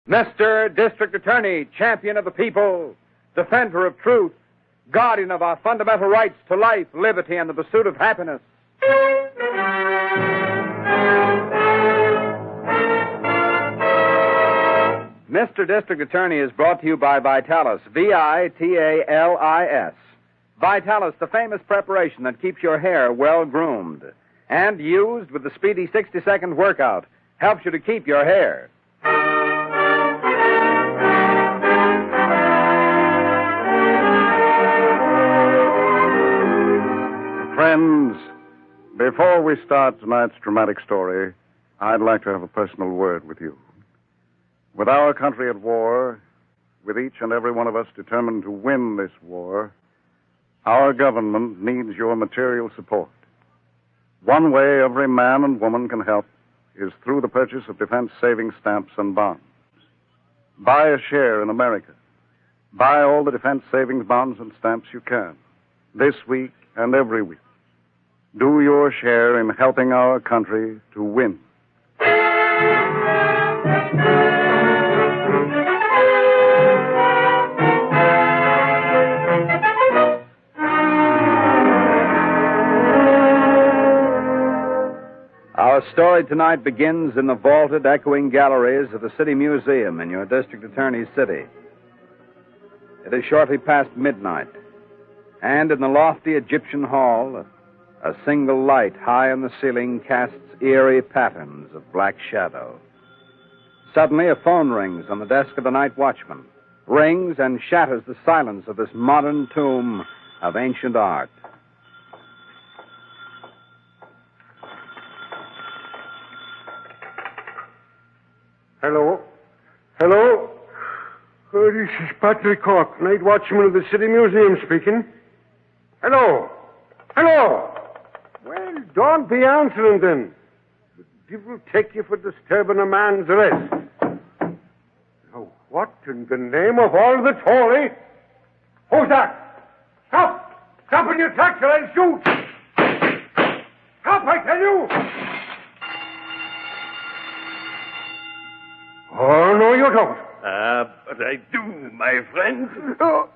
Mr. District Attorney, champion of the people, defender of truth, guardian of our fundamental rights to life, liberty, and the pursuit of happiness. Mr. District Attorney is brought to you by Vitalis, Vitalis. Vitalis, the famous preparation that keeps your hair well-groomed. And used with the speedy 60-second workout, helps you to keep your hair. Friends, before we start tonight's dramatic story, I'd like to have a personal word with you. With our country at war, with each and every one of us determined to win this war, our government needs your material support. One way every man and woman can help is through the purchase of defense savings stamps and bonds. Buy a share in America. Buy all the defense savings bonds and stamps you can, this week and every week. Do your share in helping our country to win. Our story tonight begins in the vaulted, echoing galleries of the City Museum in your District Attorney's city. It is shortly past midnight, and in the lofty Egyptian hall, a single light high in the ceiling casts eerie patterns of black shadow. Suddenly, a phone rings on the desk of the night watchman, rings and shatters the silence of this modern tomb of ancient art. Hello? Hello? This is Patrick Cork, night watchman of the City Museum speaking. Hello? Hello? Well, don't be answering then. The devil take you for disturbing a man's rest. Now, what in the name of all that's holy? Who's that? Stop! Stop in your tracks or I'll shoot! Stop, I tell you! Oh, no, you don't. But I do, my friend. Oh.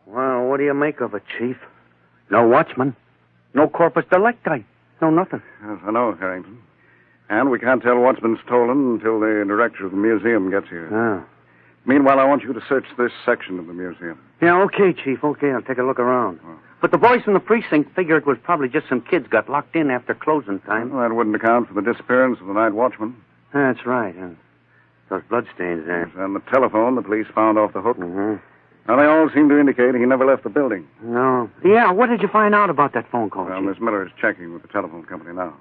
Well, what do you make of it, Chief? No watchman, no corpus delicti, no nothing. Yes, I know, Harrington. And we can't tell what's been stolen until the director of the museum gets here. Oh. Meanwhile, I want you to search this section of the museum. Yeah, okay, Chief, okay, I'll take a look around. Oh. But the boys from the precinct figure it was probably just some kids got locked in after closing time. Well, that wouldn't account for the disappearance of the night watchman. That's right. Those bloodstains there. Yes, and the telephone the police found off the hook. Mm-hmm. Now, they all seem to indicate he never left the building. No. Yeah, what did you find out about that phone call, Well, Chief? Miss Miller is checking with the telephone company now.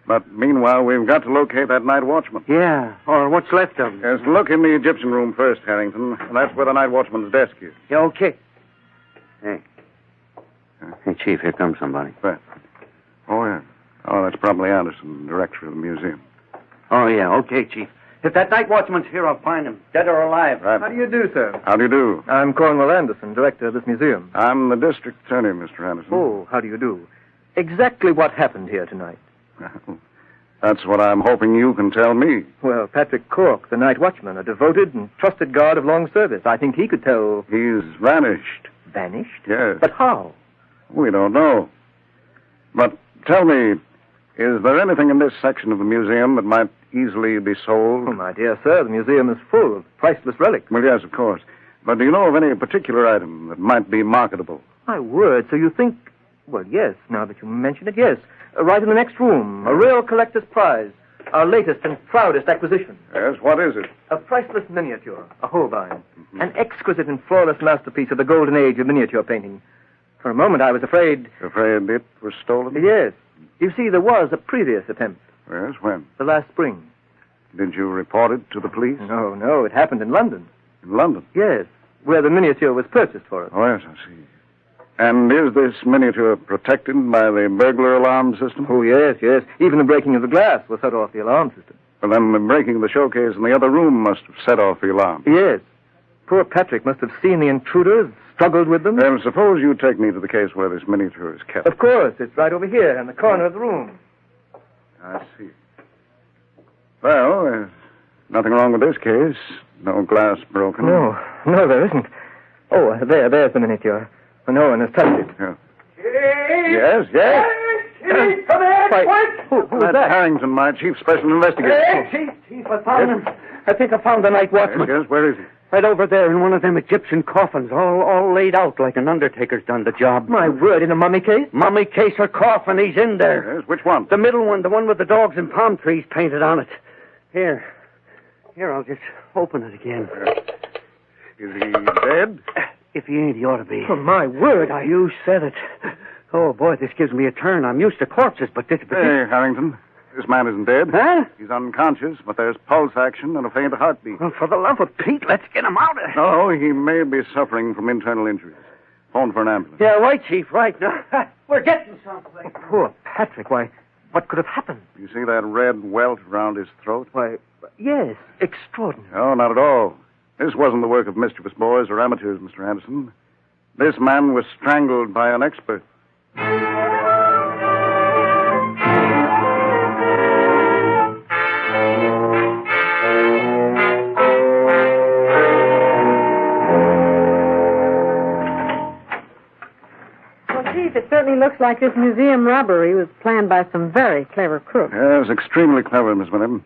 But meanwhile, we've got to locate that night watchman. Yeah, or what's left of him. Yes, look in the Egyptian room first, Harrington. And that's where the night watchman's desk is. Yeah, okay. Hey. Hey, Chief, here comes somebody. Where? Oh, yeah. Oh, that's probably Anderson, director of the museum. Oh, yeah, okay, Chief. If that night watchman's here, I'll find him, dead or alive. Right. How do you do, sir? How do you do? I'm Cornwell Anderson, director of this museum. I'm the district attorney, Mr. Anderson. Oh, how do you do? Exactly what happened here tonight? That's what I'm hoping you can tell me. Well, Patrick Cork, the night watchman, a devoted and trusted guard of long service. I think he could tell... He's vanished. Vanished? Yes. But how? We don't know. But tell me, is there anything in this section of the museum that might easily be sold? Oh, my dear sir, the museum is full of priceless relics. Well, yes, of course. But do you know of any particular item that might be marketable? My word, so you think... Well, yes, now that you mention it, yes. Right in the next room, a real collector's prize. Our latest and proudest acquisition. Yes, what is it? A priceless miniature, a Holbein. Mm-hmm. An exquisite and flawless masterpiece of the golden age of miniature painting. For a moment, I was afraid... Afraid it was stolen? Yes. You see, there was a previous attempt. Yes, when? The last spring. Did you report it to the police? No, it happened in London. In London? Yes, where the miniature was purchased for us. Oh, yes, I see. And is this miniature protected by the burglar alarm system? Oh, yes. Even the breaking of the glass will set off the alarm system. Well, then the breaking of the showcase in the other room must have set off the alarm. Yes. Poor Patrick must have seen the intruders, struggled with them. Then suppose you take me to the case where this miniature is kept. Of course. It's right over here in the corner of the room. I see. Well, there's nothing wrong with this case. No glass broken. No, there isn't. Oh, there's the miniature. No one has touched it. Yeah. Yes. Chief, come here, quick! Who was That's that? Harrington, my chief special investigator. Chief, I found him. I think I found the night watchman. Yes, where is he? Right over there in one of them Egyptian coffins, all laid out like an undertaker's done the job. My word, in a mummy case? Mummy case or coffin, he's in there. Yes, which one? The middle one, the one with the dogs and palm trees painted on it. Here, I'll just open it again. Is he dead? If he ain't, he ought to be. Oh, my word, You said it. Oh, boy, this gives me a turn. I'm used to corpses, but this... Hey, Harrington, this man isn't dead. Huh? He's unconscious, but there's pulse action and a faint heartbeat. Well, for the love of Pete, let's get him out of here. No, he may be suffering from internal injuries. Phone for an ambulance. Yeah, right, Chief, right. Now, we're getting someplace. Poor Patrick, why, what could have happened? You see that red welt around his throat? Why, yes, extraordinary. No, not at all. This wasn't the work of mischievous boys or amateurs, Mr. Anderson. This man was strangled by an expert. It certainly looks like this museum robbery was planned by some very clever crooks. Yes, extremely clever, Miss Miller.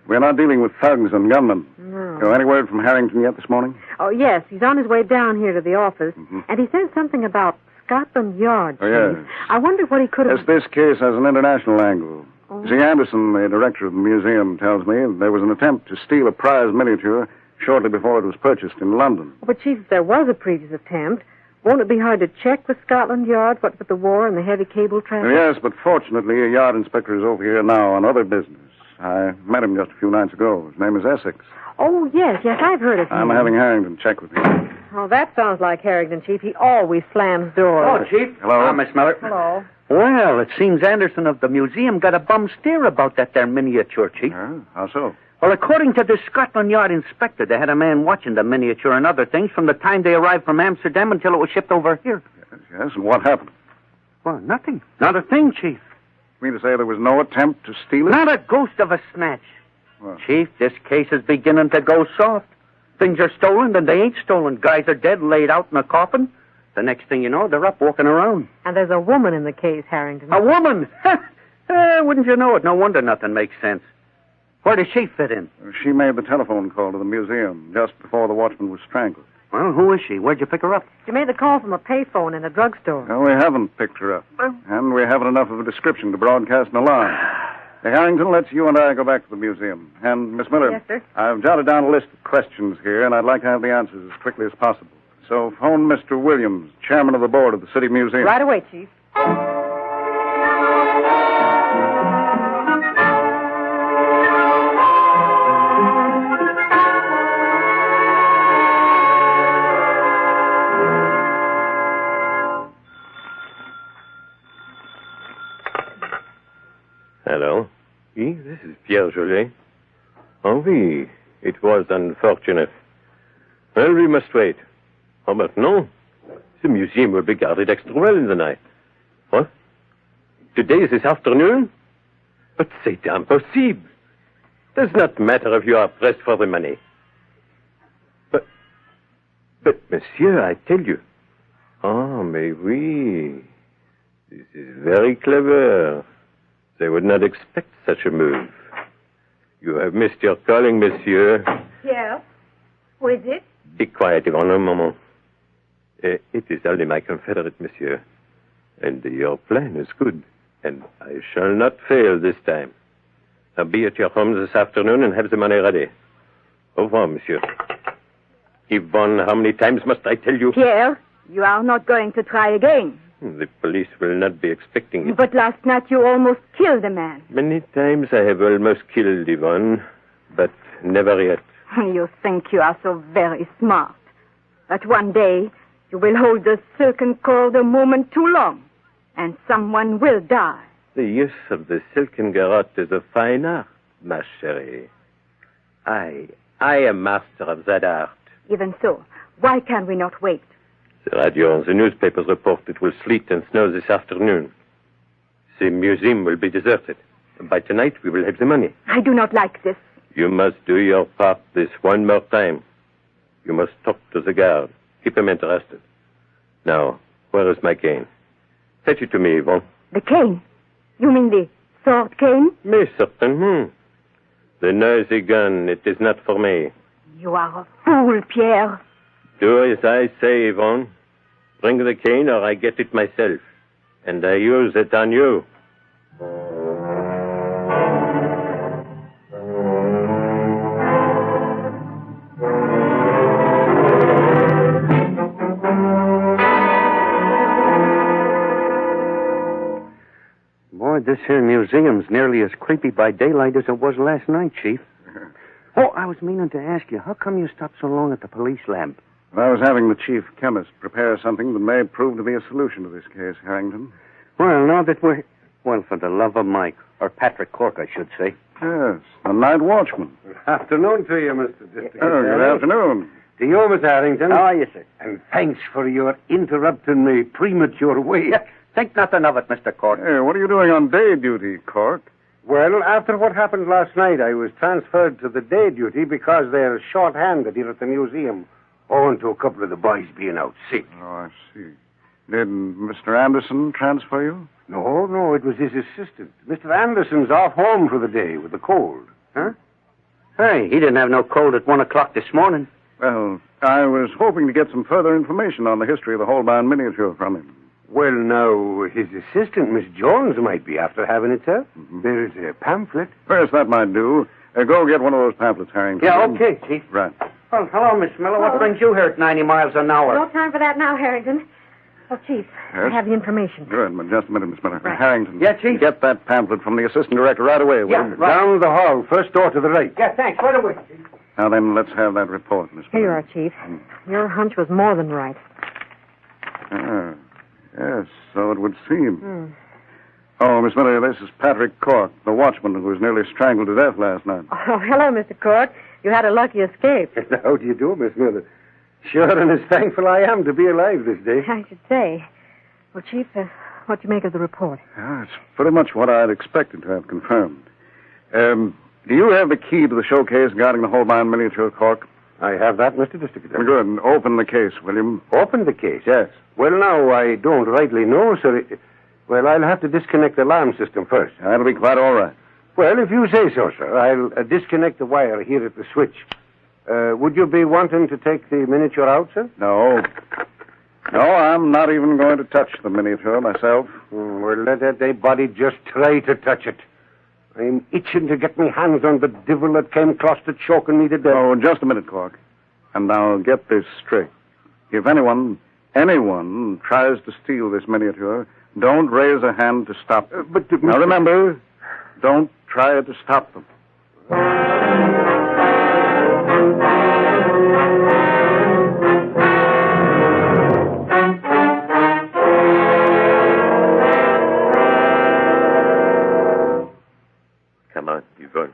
We're not dealing with thugs and gunmen. No. So any word from Harrington yet this morning? Oh, yes. He's on his way down here to the office. Mm-hmm. And he said something about Scotland Yard. Oh, yes. Chief. I wonder what he could have... Yes, this case has an international angle. Oh. You see, Anderson, the director of the museum, tells me there was an attempt to steal a prize miniature shortly before it was purchased in London. But, Chief, if there was a previous attempt, won't it be hard to check with Scotland Yard, what with the war and the heavy cable traffic? Yes, but fortunately, a yard inspector is over here now on other business. I met him just a few nights ago. His name is Essex. Oh, yes, I've heard of him. I'm having Harrington check with him. Oh, that sounds like Harrington, Chief. He always slams doors. Oh, Chief. Hello. Miss Miller. Hello. Well, it seems Anderson of the museum got a bum steer about that there miniature, Chief. How so? Well, according to the Scotland Yard inspector, they had a man watching the miniature and other things from the time they arrived from Amsterdam until it was shipped over here. Yes, and what happened? Well, nothing. Not a thing, Chief. You mean to say there was no attempt to steal it? Not a ghost of a snatch. Well, Chief, this case is beginning to go soft. Things are stolen, then they ain't stolen. Guys are dead, laid out in a coffin. The next thing you know, they're up walking around. And there's a woman in the case, Harrington. A woman? Wouldn't you know it? No wonder nothing makes sense. Where does she fit in? she made the telephone call to the museum just before the watchman was strangled. Well, who is she? Where'd you pick her up? She made the call from a payphone in a drugstore. No, we haven't picked her up. And we haven't enough of a description to broadcast an alarm. Hey, Harrington, let's you and I go back to the museum. And, Miss Miller, Yes, sir. I've jotted down a list of questions here, and I'd like to have the answers as quickly as possible. So phone Mr. Williams, chairman of the board of the City Museum. Right away, Chief. Hello. Oui, this is Pierre Jolet. Oh, oui. It was unfortunate. Well, we must wait. Oh, but no. The museum will be guarded extra well in the night. What? Today is this afternoon? But c'est impossible. Does not matter if you are pressed for the money. But, monsieur, I tell you. Oh, mais oui. This is very clever. They would not expect such a move. You have missed your calling, monsieur. Yes. Who is it? Be quiet, Yvonne, un moment. It is only my confederate, monsieur. And your plan is good. And I shall not fail this time. Now be at your home this afternoon and have the money ready. Au revoir, monsieur. Yvonne, how many times must I tell you? Pierre, you are not going to try again. The police will not be expecting it. But last night you almost killed a man. Many times I have almost killed Yvonne, but never yet. You think you are so very smart. But one day You will hold the silken cord a moment too long, and someone will die. The use of the silken garrote is a fine art, ma chérie. I am master of that art. Even so, why can we not wait? The radio and the newspapers report it will sleet and snow this afternoon. The museum will be deserted. By tonight, we will have the money. I do not like this. You must do your part this one more time. You must talk to the guard. Keep him interested. Now, where is my cane? Fetch it to me, Yvonne. The cane? You mean the sword cane? Mais certainement. The noisy gun, it is not for me. You are a fool, Pierre. Do as I say, Yvonne. Bring the cane or I get it myself. And I use it on you. Boy, this here museum's nearly as creepy by daylight as it was last night, Chief. Oh, I was meaning to ask you, how come you stopped so long at the police lab? I was having the chief chemist prepare something that may prove to be a solution to this case, Harrington. Well, now that we're... Well, for the love of Mike, or Patrick Cork, I should say. Yes, the night watchman. Good afternoon to you, Mr. District Oh, good Attorney. afternoon. To you, Miss Harrington. How are you, sir? And thanks for your interrupting me premature wait. Think nothing of it, Mr. Cork. Hey, what are you doing on day duty, Cork? Well, after what happened last night, I was transferred to the day duty because they're short-handed here at the museum, owing to a couple of the boys being out sick. Oh, I see. Did Mr. Anderson transfer you? No, it was his assistant. Mr. Anderson's off home for the day with a cold. Huh? Hey, he didn't have no cold at 1 o'clock this morning. Well, I was hoping to get some further information on the history of the Holbein miniature from him. Well, now, his assistant, Miss Jones, might be after having it, sir. Mm-hmm. There's a pamphlet. First, that might do. Go get one of those pamphlets, Harrington. Yeah, okay, Chief. Right. Well, hello, Miss Miller. What brings you here at 90 miles an hour? No time for that now, Harrington. Oh, Chief, I Yes? have the information. Good, but just a minute, Miss Miller. Right. Harrington. Yeah, Chief? Get that pamphlet from the assistant director right away, will Yeah, you? right. Down the hall, first door to the right. Yeah, thanks. Right away, Chief. Now then, let's have that report, Miss Here you Miller. are, Chief. Your hunch was more than right. Ah, yes, so it would seem. Oh, Miss Miller, this is Patrick Cork, the watchman who was nearly strangled to death last night. Oh, hello, Mr. Cork. You had a lucky escape. How do you do, Miss Miller? Sure, and as thankful I am to be alive this day. I should say. Well, Chief, what do you make of the report? Yeah, it's pretty much what I'd expected to have confirmed. Do you have the key to the showcase guarding the Holbein miniature, Cork? I have that, Mr. District Attorney. Good. Open the case, William. Open the case? Yes. Well, now, I don't rightly know, sir. Well, I'll have to disconnect the alarm system first. That'll be quite all right. Well, if you say so, sir, I'll disconnect the wire here at the switch. Would you be wanting to take the miniature out, sir? No. No, I'm not even going to touch the miniature myself. Well, let anybody just try to touch it. I'm itching to get my hands on the devil that came close to choking me to death. Oh, just a minute, Cork. And now get this straight. If anyone tries to steal this miniature, don't raise a hand to stop them. Now remember, don't try to stop them. Come on, Yvonne.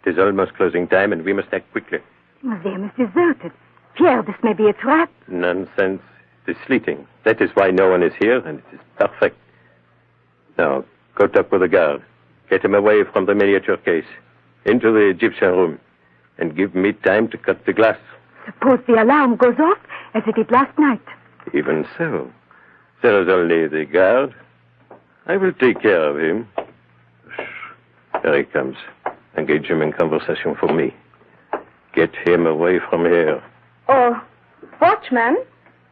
It is almost closing time, and we must act quickly. The museum is deserted. Pierre, this may be a trap. Nonsense. It is sleeting. That is why no one is here, and it is perfect. Now, go talk with the guard. Get him away from the miniature case. Into the Egyptian room. And give me time to cut the glass. Suppose the alarm goes off as it did last night. Even so. There is only the guard. I will take care of him. There he comes. Engage him in conversation for me. Get him away from here. Oh, watchman,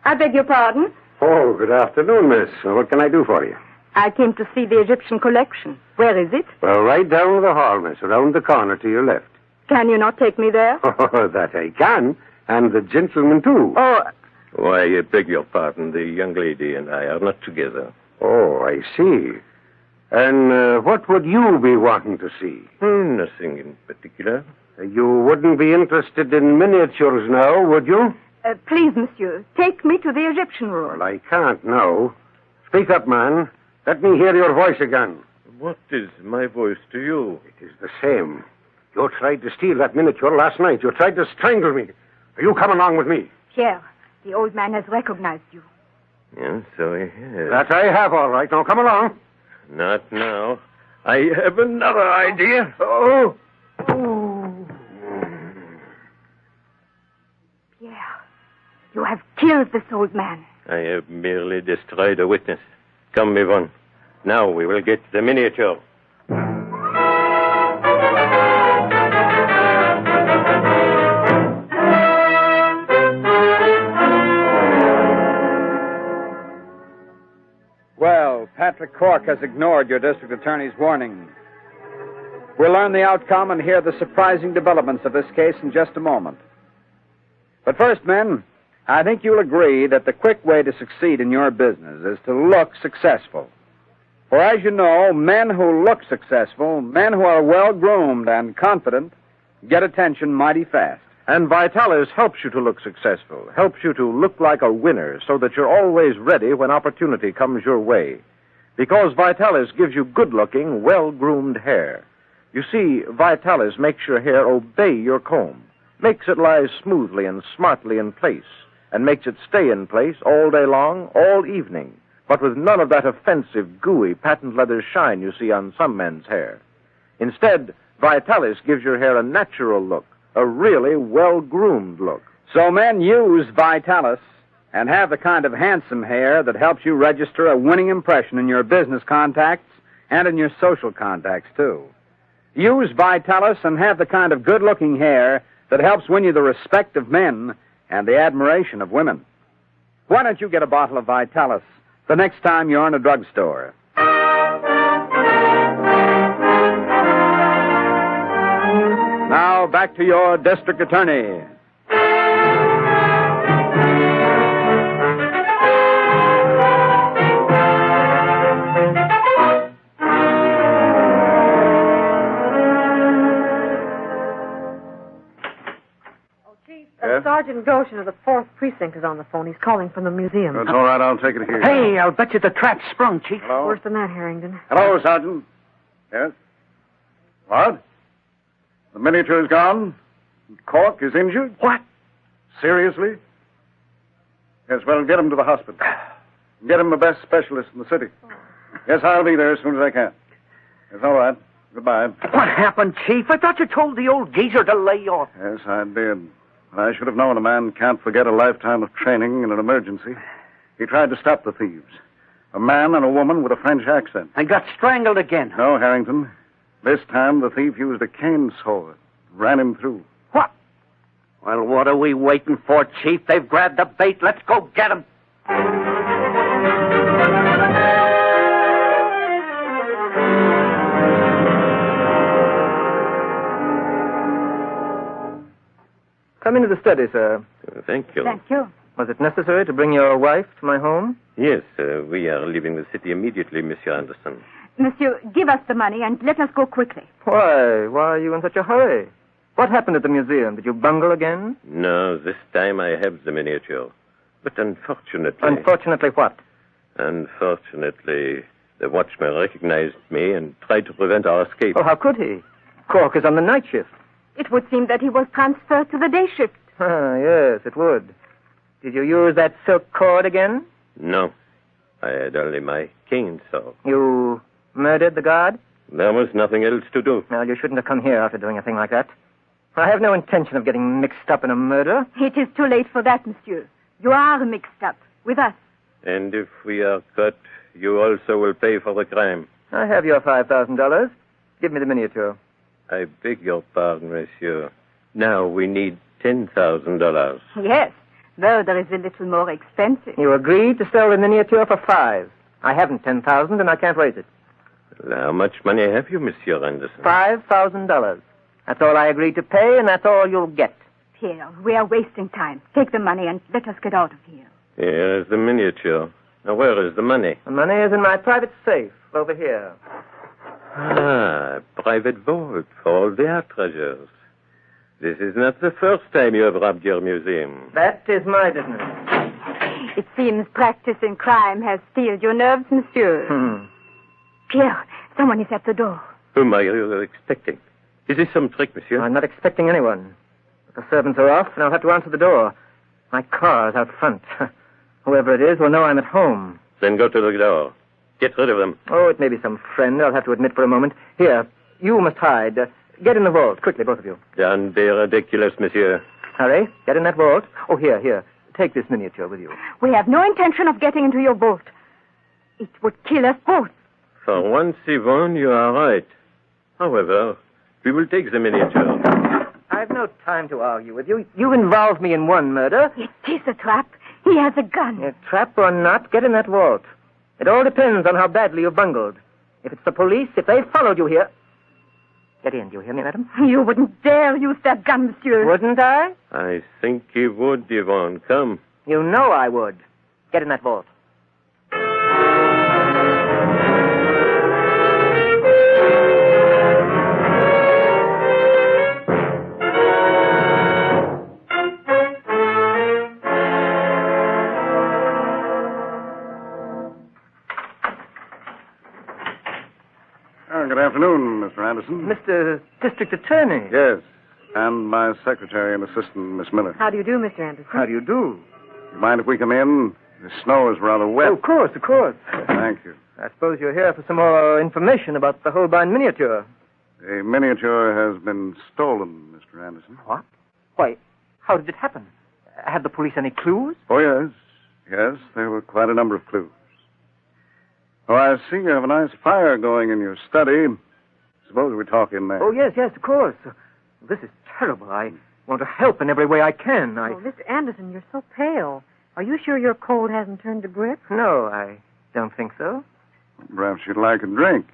I beg your pardon. Oh, good afternoon, miss. What can I do for you? I came to see the Egyptian collection. Where is it? Well, right down the hall, miss, around the corner to your left. Can you not take me there? Oh, that I can. And the gentleman, too. Oh, Why, I beg your pardon. The young lady and I are not together. Oh, I see. And what would you be wanting to see? Nothing in particular. You wouldn't be interested in miniatures now, would you? Please, monsieur, take me to the Egyptian room. Well, I can't now. Speak up, man. Let me hear your voice again. What is my voice to you? It is the same. You tried to steal that miniature last night. You tried to strangle me. You come along with me. Pierre, the old man has recognized you. Yes, so he has. That I have, all right. Now, come along. Not now. I have another idea. Oh. Pierre, you have killed this old man. I have merely destroyed a witness. Come, Yvonne. Now we will get the miniature. Well, Patrick Cork has ignored your district attorney's warning. We'll learn the outcome and hear the surprising developments of this case in just a moment. But first, men, I think you'll agree that the quick way to succeed in your business is to look successful. For as you know, men who look successful, men who are well-groomed and confident, get attention mighty fast. And Vitalis helps you to look successful, helps you to look like a winner so that you're always ready when opportunity comes your way. Because Vitalis gives you good-looking, well-groomed hair. You see, Vitalis makes your hair obey your comb, makes it lie smoothly and smartly in place, and makes it stay in place all day long, all evening, but with none of that offensive, gooey, patent leather shine you see on some men's hair. Instead, Vitalis gives your hair a natural look, a really well-groomed look. So men, use Vitalis and have the kind of handsome hair that helps you register a winning impression in your business contacts and in your social contacts, too. Use Vitalis and have the kind of good-looking hair that helps win you the respect of men and the admiration of women. Why don't you get a bottle of Vitalis the next time you're in a drugstore? Now, back to your district attorney. Sergeant Goshen of the 4th Precinct is on the phone. He's calling from the museum. That's all right. I'll take it here. Hey, I'll bet you the trap's sprung, Chief. Hello? Worse than that, Harrington. Hello, Sergeant. Yes? What? The miniature is gone? Cork is injured? What? Seriously? Yes, well, get him to the hospital. Get him the best specialist in the city. Yes, I'll be there as soon as I can. It's all right. Goodbye. What happened, Chief? I thought you told the old geezer to lay off. Yes, I did. I should have known a man can't forget a lifetime of training in an emergency. He tried to stop the thieves. A man and a woman with a French accent. And got strangled again. No, Harrington. This time the thief used a cane saw. Ran him through. What? Well, what are we waiting for, Chief? They've grabbed the bait. Let's go get them. Come into the study, sir. Thank you. Thank you. Was it necessary to bring your wife to my home? Yes, we are leaving the city immediately, Monsieur Anderson. Monsieur, give us the money and let us go quickly. Why? Why are you in such a hurry? What happened at the museum? Did you bungle again? No, this time I have the miniature. But unfortunately... Unfortunately what? Unfortunately, the watchman recognized me and tried to prevent our escape. Oh, how could he? Cork is on the night shift. It would seem that he was transferred to the day shift. Ah, yes, it would. Did you use that silk cord again? No. I had only my cane saw. You murdered the guard? There was nothing else to do. Well, you shouldn't have come here after doing a thing like that. I have no intention of getting mixed up in a murder. It is too late for that, monsieur. You are mixed up with us. And if we are caught, you also will pay for the crime. I have your $5,000. Give me the miniature. I beg your pardon, monsieur. Now we need $10,000. Yes. Murder is a little more expensive. You agreed to sell the miniature for $5,000. I haven't $10,000 and I can't raise it. Well, how much money have you, Monsieur Anderson? $5,000. That's all I agreed to pay, and that's all you'll get. Pierre, we are wasting time. Take the money and let us get out of here. Here is the miniature. Now, where is the money? The money is in my private safe over here. Ah, private vault for all their treasures. This is not the first time you have robbed your museum. That is my business. It seems practice in crime has steeled your nerves, monsieur. Pierre, someone is at the door. Whom are you expecting? Is this some trick, monsieur? I'm not expecting anyone. But the servants are off, and I'll have to answer the door. My car is out front. Whoever it is will know I'm at home. Then go to the door. Get rid of them. Oh, it may be some friend, I'll have to admit for a moment. Here, you must hide. Get in the vault, quickly, both of you. Don't be ridiculous, monsieur. Hurry, get in that vault. Oh, here. Take this miniature with you. We have no intention of getting into your boat. It would kill us both. For once, Yvonne, you are right. However, we will take the miniature. I've no time to argue with you. You involved me in one murder. It is a trap. He has a gun. A trap or not, get in that vault. It all depends on how badly you've bungled. If it's the police, if they followed you here... Get in, do you hear me, madam? You wouldn't dare use that gun, monsieur. Wouldn't I? I think he would, Yvonne. Come. You know I would. Get in that vault. Good afternoon, Mr. Anderson. Mr. District Attorney. Yes, and my secretary and assistant, Miss Miller. How do you do, Mr. Anderson? How do you do? You mind if we come in? The snow is rather wet. Oh, of course. Thank you. I suppose you're here for some more information about the Holbein miniature. The miniature has been stolen, Mr. Anderson. What? Why, how did it happen? Had the police any clues? Oh, yes. Yes, there were quite a number of clues. Oh, I see you have a nice fire going in your study. Suppose we talk in there. Oh, yes, of course. This is terrible. I want to help in every way I can. Oh, Mr. Anderson, you're so pale. Are you sure your cold hasn't turned to grip? No, I don't think so. Perhaps you'd like a drink.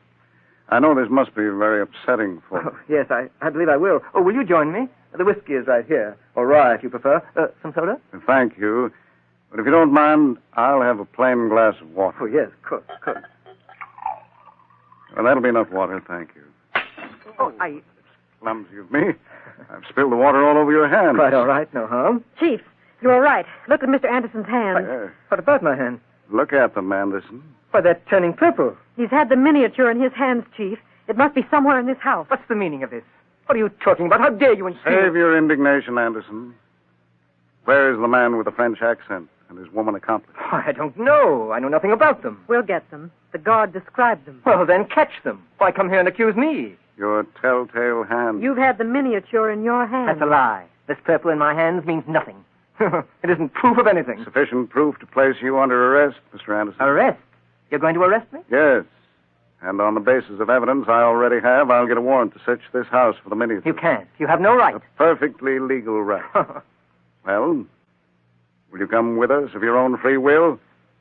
I know this must be very upsetting for you. Oh, yes, I believe I will. Oh, will you join me? The whiskey is right here. Or rye, if you prefer. Some soda? Thank you. But if you don't mind, I'll have a plain glass of water. Oh, yes, of course. Well, that'll be enough water, thank you. Oh, Clumsy of me. I've spilled the water all over your hand. Quite all right, no harm. Chief, you're all right. Look at Mr. Anderson's hand. What about my hand? Look at them, Anderson. Why, they're turning purple. He's had the miniature in his hands, Chief. It must be somewhere in this house. What's the meaning of this? What are you talking about? How dare you insist? Save your indignation, Anderson. Where is the man with the French accent and his woman accomplice? Oh, I don't know. I know nothing about them. We'll get them. The guard described them. Well, then catch them. Why come here and accuse me? Your telltale hand. You've had the miniature in your hands. That's a lie. This purple in my hands means nothing. It isn't proof of anything. Sufficient proof to place you under arrest, Mr. Anderson. Arrest? You're going to arrest me? Yes. And on the basis of evidence I already have, I'll get a warrant to search this house for the miniature. You can't. You have no right. A perfectly legal right. Well, will you come with us of your own free will?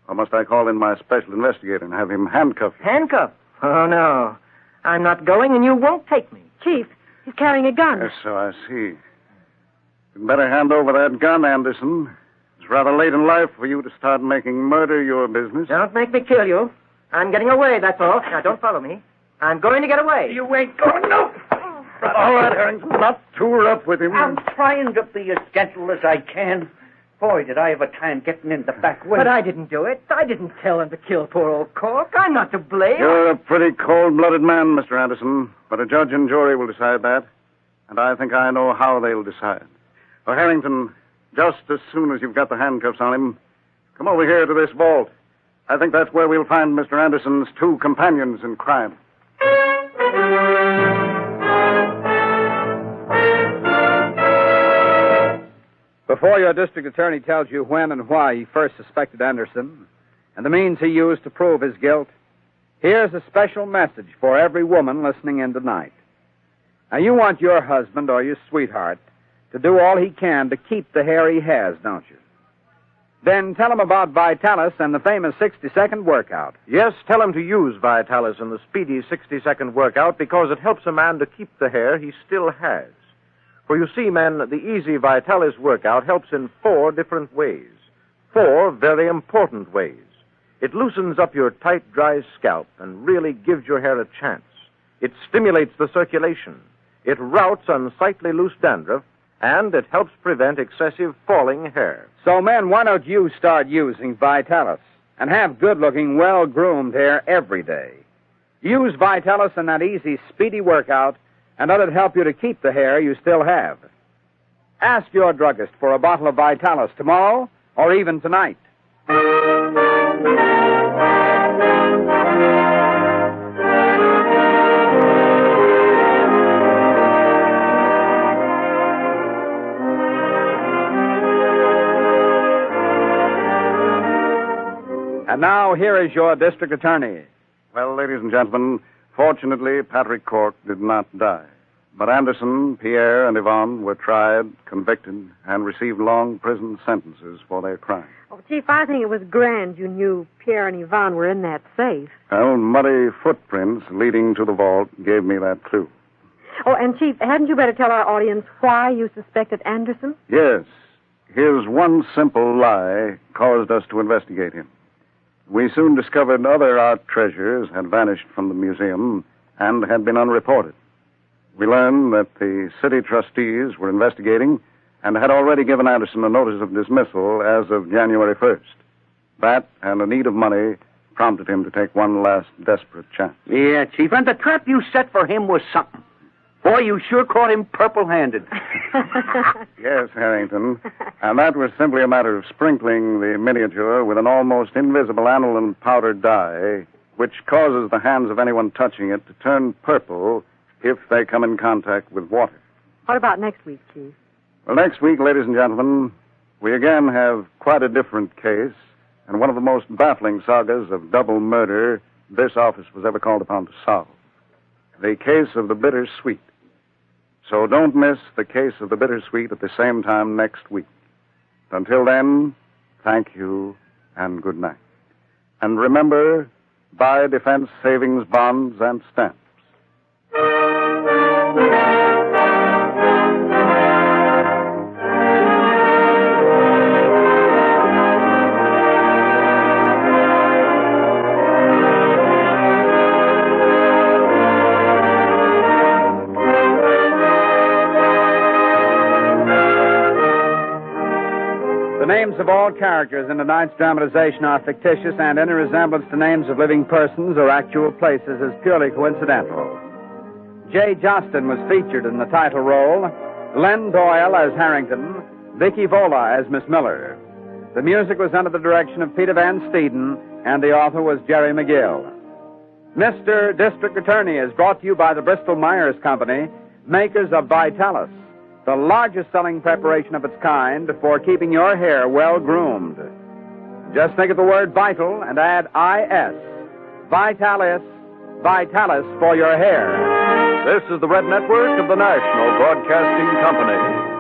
Or must I call in my special investigator and have him handcuff you? Handcuff? Oh, no. I'm not going, and you won't take me. Chief, he's carrying a gun. Yes, so I see. You'd better hand over that gun, Anderson. It's rather late in life for you to start making murder your business. Don't make me kill you. I'm getting away, that's all. Now, don't follow me. I'm going to get away. You ain't going, no. All right, Harrington, not too rough with him. I'm trying to be as gentle as I can. Boy, did I have a time getting in the back way. But I didn't do it. I didn't tell him to kill poor old Cork. I'm not to blame. You're a pretty cold-blooded man, Mr. Anderson. But a judge and jury will decide that. And I think I know how they'll decide. Well, Harrington, just as soon as you've got the handcuffs on him, come over here to this vault. I think that's where we'll find Mr. Anderson's two companions in crime. Before your district attorney tells you when and why he first suspected Anderson and the means he used to prove his guilt, here's a special message for every woman listening in tonight. Now, you want your husband or your sweetheart to do all he can to keep the hair he has, don't you? Then tell him about Vitalis and the famous 60-second workout. Yes, tell him to use Vitalis and the speedy 60-second workout because it helps a man to keep the hair he still has. For you see, men, the easy Vitalis workout helps in 4 different ways. 4 very important ways. It loosens up your tight, dry scalp and really gives your hair a chance. It stimulates the circulation. It routs unsightly loose dandruff And it helps prevent excessive falling hair. So, men, why don't you start using Vitalis and have good-looking, well-groomed hair every day? Use Vitalis in that easy, speedy workout, and let it help you to keep the hair you still have. Ask your druggist for a bottle of Vitalis tomorrow or even tonight. And now, here is your district attorney. Well, ladies and gentlemen, fortunately, Patrick Cork did not die. But Anderson, Pierre, and Yvonne were tried, convicted, and received long prison sentences for their crime. Oh, Chief, I think it was grand you knew Pierre and Yvonne were in that safe. Well, muddy footprints leading to the vault gave me that clue. Oh, and Chief, hadn't you better tell our audience why you suspected Anderson? Yes. His one simple lie caused us to investigate him. We soon discovered other art treasures had vanished from the museum and had been unreported. We learned that the city trustees were investigating and had already given Anderson a notice of dismissal as of January 1st. That and a need of money prompted him to take one last desperate chance. Yeah, Chief, and the trap you set for him was something. Boy, you sure caught him purple-handed. Yes, Harrington. And that was simply a matter of sprinkling the miniature with an almost invisible aniline powder dye, which causes the hands of anyone touching it to turn purple if they come in contact with water. What about next week, Chief? Well, next week, ladies and gentlemen, we again have quite a different case and one of the most baffling sagas of double murder this office was ever called upon to solve. The case of the bittersweet. So don't miss the case of the bittersweet at the same time next week. Until then, thank you and good night. And remember, buy defense savings bonds and stamps. The names of all characters in tonight's dramatization are fictitious, and any resemblance to names of living persons or actual places is purely coincidental. Jay Jostin was featured in the title role, Len Doyle as Harrington, Vicki Vola as Miss Miller. The music was under the direction of Peter Van Steeden, and the author was Jerry McGill. Mr. District Attorney is brought to you by the Bristol-Myers Company, makers of Vitalis, the largest selling preparation of its kind for keeping your hair well groomed. Just think of the word vital and add I-S. Vitalis, Vitalis for your hair. This is the Red Network of the National Broadcasting Company.